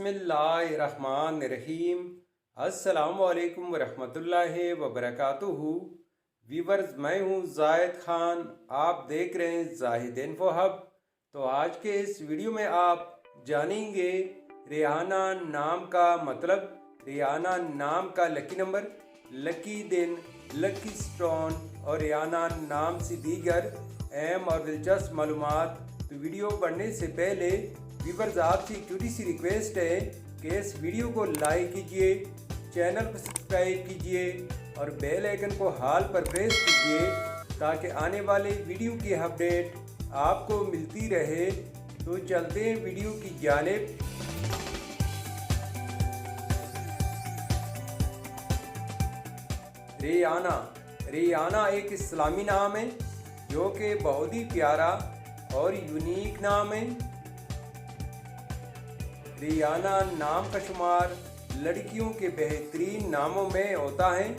बिस्मिल्लाहिर्रहमानिर्रहीम। अस्सलाम वालेकुम वरहमतुल्लाहि वबरकातुहू। व्यूवर्स, मैं हूँ जाहिद खान, आप देख रहे हैं जाहिद इन्फो हब। तो आज के इस वीडियो में आप जानेंगे रेहाना नाम का मतलब, रेहाना नाम का लकी नंबर, लकी दिन, लकी स्टोन और रेहाना नाम से दीगर अहम और दिलचस्प मालूमात। तो वीडियो बढ़ने से पहले व्यूवर्स, आपसे छोटी सी रिक्वेस्ट है कि इस वीडियो को लाइक कीजिए, चैनल को सब्सक्राइब कीजिए और बेल आइकन को हाल पर प्रेस कीजिए ताकि आने वाले वीडियो की अपडेट आपको मिलती रहे। तो चलते हैं वीडियो की जानिब। रेहाना एक इस्लामी नाम है जो कि बहुत ही प्यारा और यूनिक नाम है। रेहाना नाम का शुमार लड़कियों के बेहतरीन नामों में होता है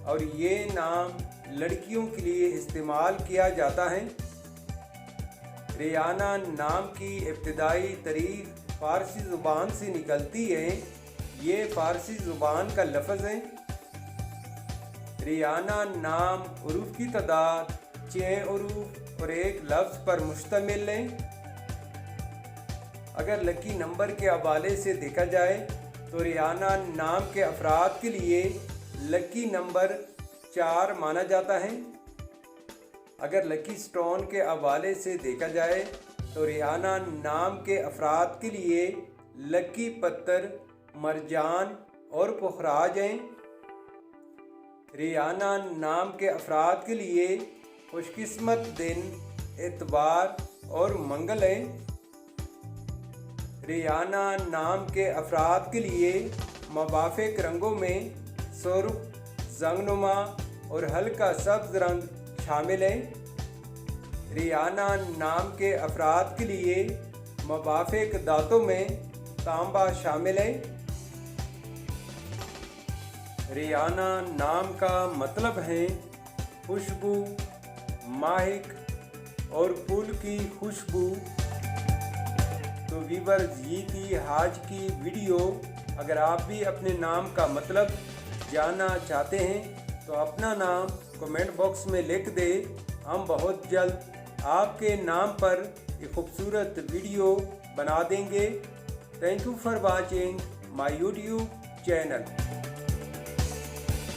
और ये नाम लड़कियों के लिए इस्तेमाल किया जाता है। रेहाना नाम की इब्तिदाई तारीख फ़ारसी ज़ुबान से निकलती है। ये फ़ारसी ज़ुबान का लफ्ज़ है। रेहाना नाम उरूफ की तादाद 6 उरूफ और एक लफ्ज़ पर मुश्तमिल है। अगर लकी नंबर के हवाले से देखा जाए तो रेहाना नाम के अफराद के लिए लकी नंबर 4 माना जाता है। अगर लकी स्टोन के हवाले से देखा जाए तो रेहाना नाम के अफराद के लिए लकी पत्थर मरजान और पुखराज हैं। रेहाना नाम के अफराद के लिए खुशकिस्मत दिन इतवार और मंगल है। रेहाना नाम के अफराद के लिए मुवाफ़िक रंगों में सुर्ख, जंगनुमा और हल्का सब्ज़ रंग शामिल हैं। रेहाना नाम के अफराद के लिए मुवाफ़िक दांतों में तांबा शामिल है। रेहाना नाम का मतलब है खुशबू, महक और फूल की खुशबू। तो व्यूवर्स, ये थी आज की वीडियो। अगर आप भी अपने नाम का मतलब जानना चाहते हैं तो अपना नाम कमेंट बॉक्स में लिख दे। हम बहुत जल्द आपके नाम पर एक खूबसूरत वीडियो बना देंगे। Thank you for watching my YouTube channel.